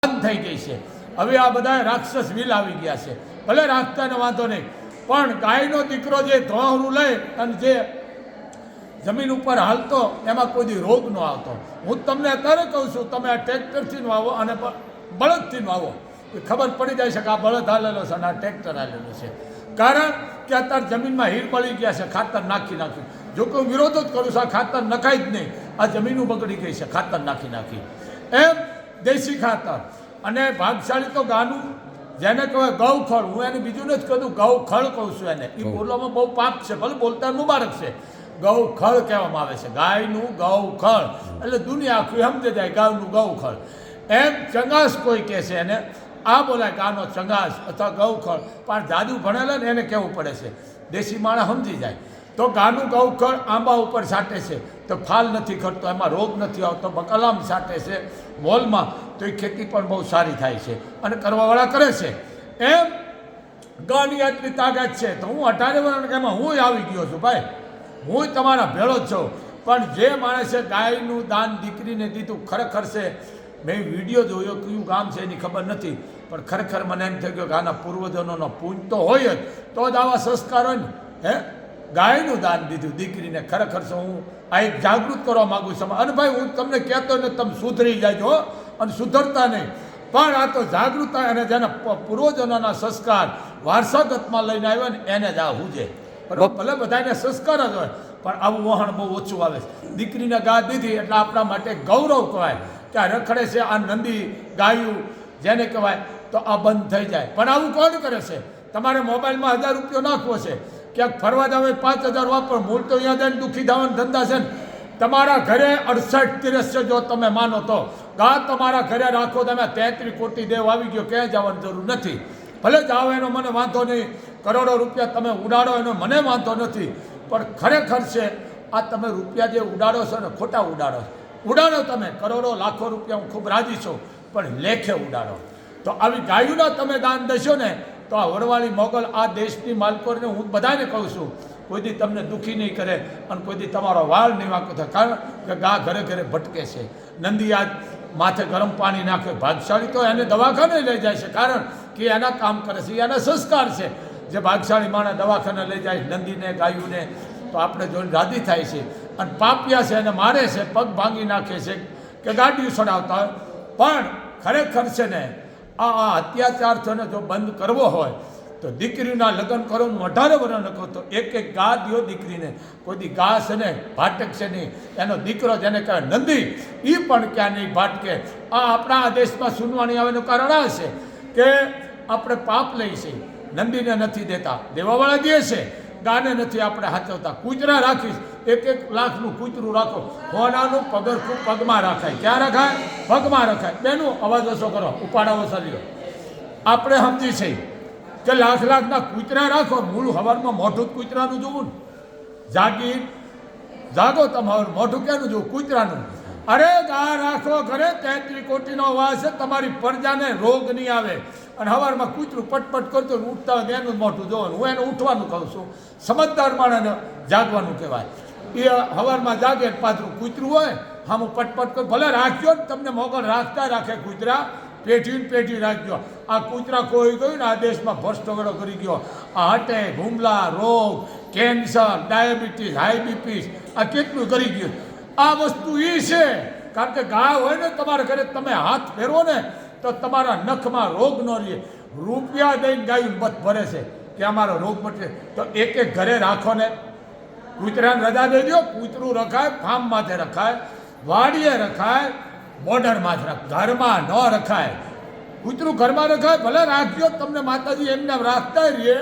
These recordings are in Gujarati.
બંધ થઈ ગઈ છે. હવે આ બધા રાક્ષસ વિલ આવી ગયા છે. ભલે રાખતાને વાંધો નહીં, પણ ગાયનો દીકરો જે ધોળું લઈ અને જે જમીન ઉપર હાલતો એમાં કોઈ રોગ ન આવતો. હું તમને અત્યારે કહું છું, તમે આ ટ્રેક્ટરથી વાવો અને બળદથી વાવો, ખબર પડી જાય છે કે આ બળદ હાલેલો છે અને આ ટ્રેક્ટર હાલેલું છે. કારણ કે અત્યારે જમીનમાં હીર બળી ગયા છે, ખાતર નાખ્યું. જો કોઈ વિરોધ જ કરું છું, આ ખાતર નખાય જ નહીં, આ જમીનો બગડી ગઈ છે ખાતર નાખી. એમ દેશી ખાતર અને ભાગશાળી તો ગાનું જેને કહેવાય ગૌખળ. હું એને બીજું નથી કહું, ગૌખળ કહું છું એને. એ બોલવામાં બહુ પાપ છે, ભલે બોલતા મુબારક છે. ગૌખળ કહેવામાં આવે છે, ગાયનું ગૌખળ. એટલે દુનિયા આખું સમજે જાય ગાયનું ગૌખળ. એમ ચંગાસ કોઈ કહે છે એને, આ બોલાય ગાનો ચંગાસ અથવા ગૌખળ. પણ જાદુ ભણેલા ને એને કહેવું પડે છે, દેશી માણસ સમજી જાય. તો ગાનું ગૌખળ આંબા ઉપર છાંટે છે તો ફાલ નથી ખરતો, એમાં રોગ નથી આવતો. બકલામ છાંટે છે મોલમાં તો એ ખેતી પણ બહુ સારી થાય છે અને કરવાવાળા કરે છે. એમ ગાની આટલી તાકાત છે તો હું 18 વર્ષમાં હું આવી ગયો છું ભાઈ, હું તમારા ભેળો જ છું. પણ જે માણસે ગાયનું દાન દીકરીને દીધું, ખરેખર છે. મેં વિડીયો જોયો, કયું ગામ છે એની ખબર નથી, પણ ખરેખર મને એમ થઈ ગયો કે આના પૂર્વજોનો પુણ્ય તો હોય જ, તો જ આવા સંસ્કાર હોય ને. હે, ગાયનું દાન દીધું દીકરીને. ખરેખર છે હું આ એક જાગૃત કરવા માગું છું. અને ભાઈ હું તમને કહેતો ને તમે સુધરી જાજો અને સુધરતા નહીં, પણ આ તો જાગૃતતા અને જેના પૂર્વજોના સંસ્કાર વારસાગતમાં લઈને આવ્યા ને એને જ આ હુજે. ભલે બધાને સંસ્કાર જ હોય, પણ આવું વહાણ બહુ ઓછું આવે છે. દીકરીને ગા દીધી એટલે આપણા માટે ગૌરવ કહેવાય કે આ રખડે છે, આ નંદી ગાયું જેને કહેવાય, તો આ બંધ થઈ જાય. પણ આવું કોણ કરે છે? તમારે મોબાઈલમાં 1000 રૂપિયા નાખવો છે, ક્યાંક ફરવા જાવ 5000 વાપરો, મૂળ તો અહીંયા જઈને દુઃખી થવાના ધંધા છે ને. તમારા ઘરે 68-30 છે જો તમે માનો તો. ગા તમારા ઘરે રાખો તમે, 33 કોટી દેવ આવી ગયો, ક્યાંય જવાની જરૂર નથી. ભલે જાઓ એનો મને વાંધો નહીં, કરોડો રૂપિયા તમે ઉડાડો એનો મને વાંધો નથી, પણ ખરેખર છે આ તમે રૂપિયા જે ઉડાડો છો ને ખોટા ઉડાડો તમે. કરોડો લાખો રૂપિયા હું ખૂબ રાજી છું, પણ લેખે ઉડાડો. તો આવી ગાયોના તમે દાન દેશો ને તો આ વડવાળી મોગલ આ દેશની માલકોને હું બધાને કહું છું, કોઈ દી તમને દુઃખી નહીં કરે અને કોઈ દી તમારો વાળ નહીં વાંકો થાય. કારણ કે ગા ઘરે ઘરે ભટકે છે. નંદી આજ માથે ગરમ પાણી નાખે, ભાગશાળી તો એને દવાખાને લઈ જાય છે, કારણ કે એના કામ કરે છે, એના સંસ્કાર છે. જે ભાગશાળી માણસ દવાખાને લઈ જાય નંદીને ગાયુને તો આપણે જોઈને રાજી થાય છે. અને પાપિયા છે એને મારે છે, પગ ભાંગી નાખે છે કે ગાડીઓ ચડાવતા હોય. પણ ખરેખર છે ને આ અત્યાચાર છે ને જો બંધ કરવો હોય તો દીકરીના લગ્ન કરો, 18 વર્ષ લખો તો એક ગા દો દીકરીને. કોઈ ગા છે ને ભાટક છે નહીં, એનો દીકરો જેને કહેવાય નંદી, એ પણ ક્યાં નહીં ભાટકે. આ આપણા આ દેશમાં સુનવાણી આવેનું કારણ આ છે કે આપણે પાપ લઈ છે, નંદીને નથી દેતા, દેવાવાળા દે છે, ગાને નથી આપણે સાચવતા. કૂતરા રાખીશ, 1 લાખનું કૂતરું રાખો, હોનાનું પગરખું પગમાં રખાય. ક્યાં રખાય? પગમાં રખાય. બેનું અવાજ ઓછો કરો, ઉપાડાવો ચાલ્યો. આપણે સમજી છે કે લાખના કૂતરા રાખો, મૂળ હવારમાં મોઢું કૂતરાનું જોવું ને, જાગો તમારું મોઢું ક્યાંનું જોવું? કૂતરાનું. અરે ગા રાખો ઘરે, 33 કોટીનો વાસ છે, તમારી પ્રજાને રોગ નહીં આવે. અને હવારમાં કૂતરું પટપટ કરતું ઉઠતા હોય એનું મોઢું જોવાનું. હું એને ઉઠવાનું કહું છું, સમજદાર માણસને જાગવાનું કહેવાય. એ હવારમાં જાગે પાછું કૂતરું હોય હામું પટપટ કર. ભલે રાખ્યો ને, તમને મોગલ રાખે કૂતરા, પેઢી રાખજો. આ કૂતરા કોઈ ગયું ને આ દેશમાં ભ્રષ્ટગડો કરી ગયો. આ હટે, હુમલા, રોગ, કેન્સર, ડાયાબિટીસ, હાઈ બીપી, આ કેટલું કરી ગયું. આ વસ્તુ એ છે કારણ કે ગા હોય ને તમારા ઘરે, તમે હાથ ફેરવો ને તો તમારા નખમાં રોગ ન રહે. રૂપિયા દઈને ગાયું બત ભરે છે કે અમારો રોગ મટે. તો એક ઘરે રાખો ને, કૂતરાને રજા દઈ દો. કૂતરું રખાય, ફાર્મ માથે રખાય, વાડીએ રખાય, બોર્ડરમાં જ રખાય, ઘરમાં ન રખાય. કૂતરું ઘરમાં રખાય, ભલે રાખજો, તમને માતાજી એમને રાખતા રહીએ,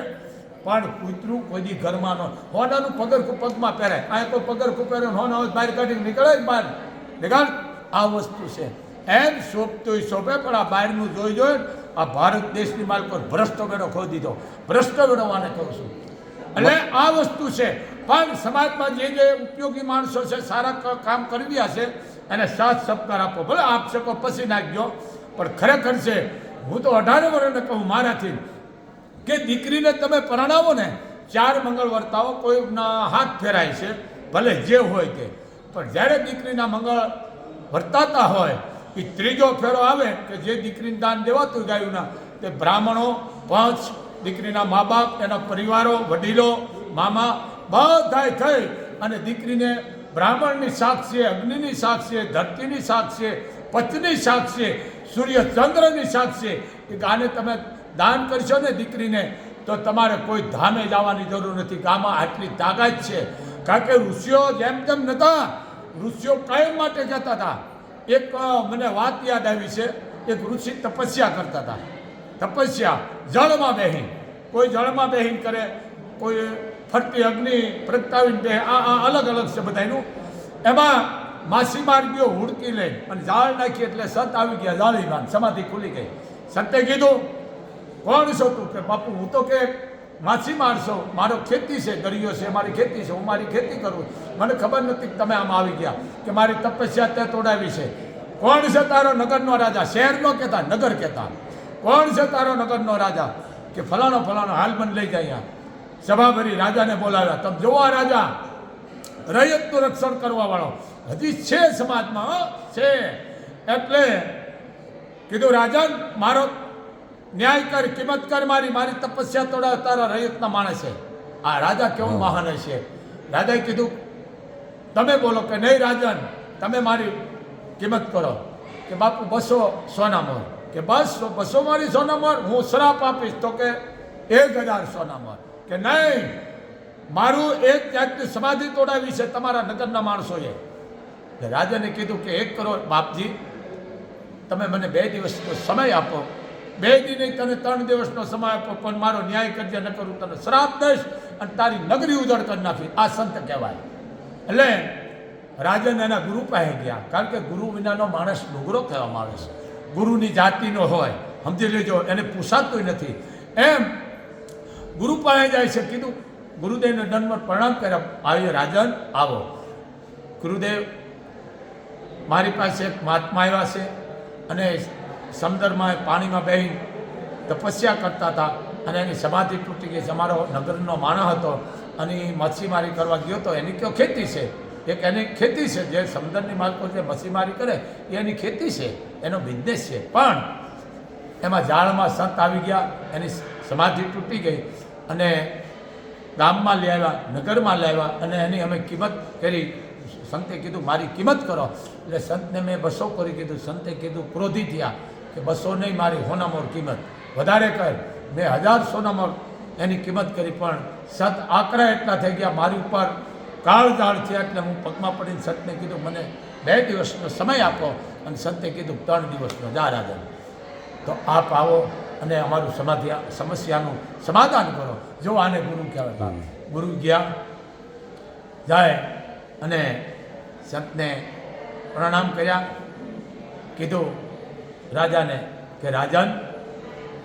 પણ કૂતરું કોઈ દી ઘરમાં ન. હોનાનું પગરખું પગમાં પહેરાય, અહીંયા કોઈ પગરખું પહેરે હોના બહાર કાઢીને નીકળે બહાર નીકળ. આ વસ્તુ છે. એમ શોભતું શોભે, પણ આ બહારનું જોઈ આ ભારત દેશની માલ પર ભ્રષ્ટ વેડો ખોઈ દીધો. ભ્રષ્ટ વેડો આને કહું છું. એટલે આ વસ્તુ છે. પણ સમાજમાં જે ઉપયોગી માણસો છે, સારા કામ કરી રહ્યા છે, એને સાથ સહકાર આપો. ભલે આપ શકો પછી નાખજો, પણ ખરેખર છે હું તો 18 વર્ષને કહું મારાથી કે દીકરીને તમે પરણાવો ને, 4 મંગળ વર્તાવો, કોઈના હાથ ફેરાય છે, ભલે જે હોય તે. પણ જ્યારે દીકરીના મંગળ વર્તાતા હોય એ ત્રીજો ફેરો આવે કે જે દીકરીને દાન દેવાતું ગાયુંના તે બ્રાહ્મણો પંચ દીકરીના મા બાપ એના પરિવારો વડીલો મામા બધાય થઈ અને દીકરીને બ્રાહ્મણની સાક્ષીએ અગ્નિની સાક્ષીએ ધરતીની સાક્ષીએ પત્ની સાક્ષીએ સૂર્ય ચંદ્રની સાક્ષીએ એ ગાને તમે દાન કરશો ને દીકરીને તો તમારે કોઈ ધામે જવાની જરૂર નથી. ગામાં આટલી તાકાત છે. કારણ કે ઋષિઓ જેમ તેમ નહોતા. ઋષિઓ કાયમ માટે કહેતા હતા. એક મને વાત યાદ આવી છે. એક ઋષિ તપસ્યા કરતા હતા. તપસ્યા જળમાં બેહીન, કોઈ જળમાં બેહીન કરે, કોઈ ફરતી અગ્નિ પ્રગટાવીને બે, આ અલગ અલગ છે બધાનું. એમાં માછીમાર ગયો હુડકી લઈ અને જાળ નાખી એટલે સંત આવી ગયા જાળીમાં, સમાધિ ખુલી ગઈ. સંતે કીધું કોણ છો તું? કે બાપુ હું તો કે માછીમાર છું, મારો ખેતી છે, દરિયો છે, મારી ખેતી છે, હું મારી ખેતી કરું. મને ખબર નથી કે તમે આમ આવી ગયા, કે મારી તપસ્યા તે તોડાવી છે. કોણ છે તારો નગરનો રાજા? શહેરનો કહેતા, નગર કહેતા. કોણ છે તારો નગરનો રાજા? કે ફલાણો ફલાણો, હાલ મને લઈ જાય. અહીંયા સભા ભરી રાજાને બોલાવ્યા. તમે જોવો આ રાજા રૈયતનું રક્ષણ કરવા વાળો હજી છે સમાજમાં, છે. એટલે કીધું રાજન મારો ન્યાય કર, કિંમત કર, મારી તપસ્યા તોડા, તારા રૈયતના માણસ છે. આ રાજા કેવું મહાન છે. રાજાએ કીધું તમે બોલો. કે નહીં રાજન, તમે મારી કિંમત કરો. કે બાપુ 200 સોના મોર. કે બસ 200 મારી સોના મોર, હું શ્રાપ આપીશ. તો કે 1000 સોના મોર. કે નહીં, મારું એક જાતની સમાધિ તોડાવી છે તમારા નગરના માણસોએ. રાજાને કીધું કે 1 કરોડ બાપજી, તમે મને 2 દિવસનો સમય આપો. 2 દી નહીં, તને 3 દિવસનો સમય આપો, પણ મારો ન્યાય કરજે, ન કરું તને શ્રાપ દઈશ અને તારી નગરી ઉજળ કરી નાખી. આ સંત કહેવાય. એટલે રાજન એના ગુરુ પાસે ગયા. કારણ કે ગુરુ વિનાનો માણસ ડુંગરો કહેવામાં આવે છે. ગુરુની જાતિનો હોય, સમજી લેજો, એને પૂછાતું નથી. એમ ગુરુ પાસે જાય છે. કીધું ગુરુદેવને દંડવત પ્રણામ કર્યા. આવ્યો રાજન, આવો. ગુરુદેવ, મારી પાસે એક મહાત્મા આવ્યા છે અને સમુદ્રમાં પાણીમાં બેસી તપસ્યા કરતા હતા અને એની સમાધિ તૂટી ગઈ છે. અમારો નગરનો માણસ હતો અને એ મચ્છીમારી કરવા ગયો હતો. એની કયો ખેતી છે, એક એની ખેતી છે. જે સમુદ્રની માલકો જે મચ્છીમારી કરે એ એની ખેતી છે, એનો બિઝનેસ છે. પણ એમાં જાળમાં સંત આવી ગયા, એની સમાધિ તૂટી ગઈ અને ગામમાં લઈ આવ્યા, નગરમાં લાવ્યા અને એની અમે કિંમત કરી. સંતે કીધું મારી કિંમત કરો. એટલે સંતને મેં 200 કરી કીધું. સંતે કીધું, ક્રોધી થયા કે 200 નહીં, મારી સોનામોર કિંમત વધારે કર. મેં 1000 સોનામોર એની કિંમત કરી. પણ સંત આકરા એટલા થઈ ગયા, મારી ઉપર કાળઝાળ થયા. એટલે હું પગમાં પડીને સંતને કીધું મને 2 દિવસનો સમય આપો. અને સંતે કીધું 3 દિવસનો. જા રાજા, તો આપ આવો અને અમારું સમસ્યાનું સમાધાન કરો. જો આને ગુરુ કહેવાય. ગુરુ ગયા, જાય અને સંતને પ્રણામ કર્યા. કીધું રાજાને કે રાજન,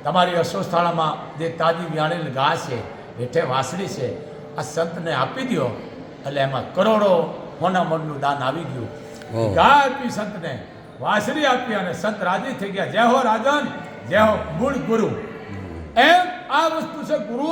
તમારી અશ્વસ્થાળામાં જે તાજી વ્યાણેલ ઘા છે, હેઠે વાસળી છે, આ સંતને આપી દો. એટલે એમાં કરોડો સોનામોરનું દાન આવી ગયું. ઘા આપી સંતને, વાસળી આપી અને સંત રાજી થઈ ગયા. જય હો રાજન, જય હો મૂળ ગુરુ. એમ આ વસ્તુ છે. ગુરુ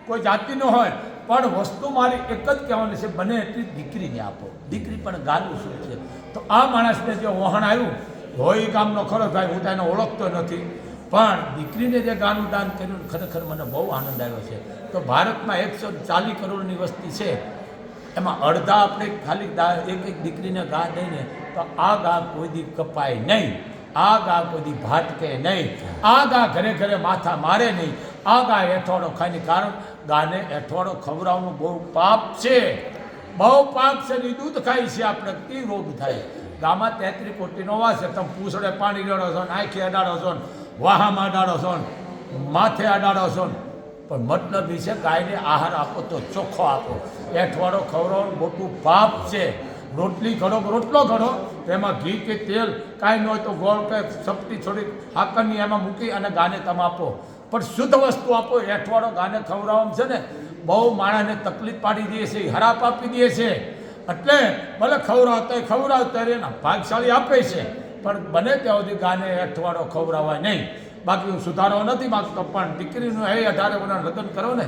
કોઈ જાતિનો હોય, પણ વસ્તુ મારી એક જ કહેવાની છે, બને એટલી દીકરીને આપો. દીકરી પણ ગાનું શું છે. તો આ માણસને જે વહાણ આવ્યું હોય એ ગામનો ખરો ભાઈ, હું તો એને ઓળખતો નથી, પણ દીકરીને જે ગાનું દાન કર્યું ખરેખર મને બહુ આનંદ આવ્યો છે. તો ભારતમાં 140 કરોડની વસ્તી છે, એમાં અડધા આપણે ખાલી એક દીકરીને ગા દઈને તો આ ગા કોઈ દી કપાય નહીં, આ ગા કોઈ દી ભાટકે નહીં, આ ગા ઘરે ઘરે માથા મારે નહીં, આ ગા એઠવાડો ખાય. કારણ ગાને એઠવાડો ખવડાવવાનું બહુ પાપ છે, બહુ પાપ છે. ને દૂધ ખાય છે આપણે, કી રોગ થાય. ગામાં 33 કોટીનો વાસ છે. તમે પૂછડે પાણી રેડો છો, આંખે અડાડો છો, વાહામાં અડાડો છો, માથે અડાડો છો, પણ મતલબ એ છે ગાયને આહાર આપો તો ચોખ્ખો આપો. એઠવાડો ખવડાવવાનું મોટું પાપ છે. રોટલી ઘડો, રોટલો ઘડો, તેમાં ઘી કે તેલ કાંઈ ન હોય તો ગોળ કે સપટી થોડી હાકરની એમાં મૂકી અને ગાને તમે આપો. પણ શુદ્ધ વસ્તુ આપો. એઠવાડો ગાને ખવડાવવાનું છે ને બહુ માણસને તકલીફ પાડી દે છે, હરાપ આપી દે છે. એટલે ભલે ખવડાવતા એના ભાગશાળી આપે છે, પણ બને ત્યાં સુધી ગાને એઠવાડો ખવડાવવાય નહીં. બાકી હું સુધારો નથી માગતો, પણ દીકરીનું 18 વર્ષના લગ્ન કરો ને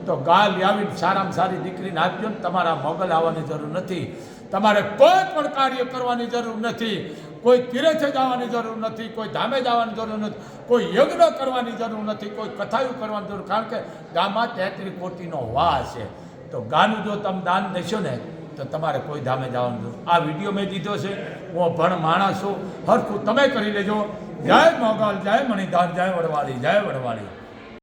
તો ગા લાવીને સારામાં સારી દીકરીને આપજો ને. તમારા મોગલ આવવાની જરૂર નથી, તમારે કોઈ પણ કાર્ય કરવાની જરૂર નથી. કોઈ તીરથે જવાની જરૂર નથી, કોઈ ધામે જવાની જરૂર નથી, કોઈ યજ્ઞ કરવાની જરૂર નથી, કોઈ કથાયું કરવાની જરૂર, કારણ કે ગામમાં 33 કોટીનો વાસ છે. તો ગાનું જો તમે દાન દેશો ને તો તમારે કોઈ ધામે જવાનું જરૂર. આ વિડીયો મેં દીધો છે, હું અભણ માણસ છું, હરખું તમે કરી લેજો. જય મોગલ, જય મણિધાર, જય વડવાળી, જય વડવાળી.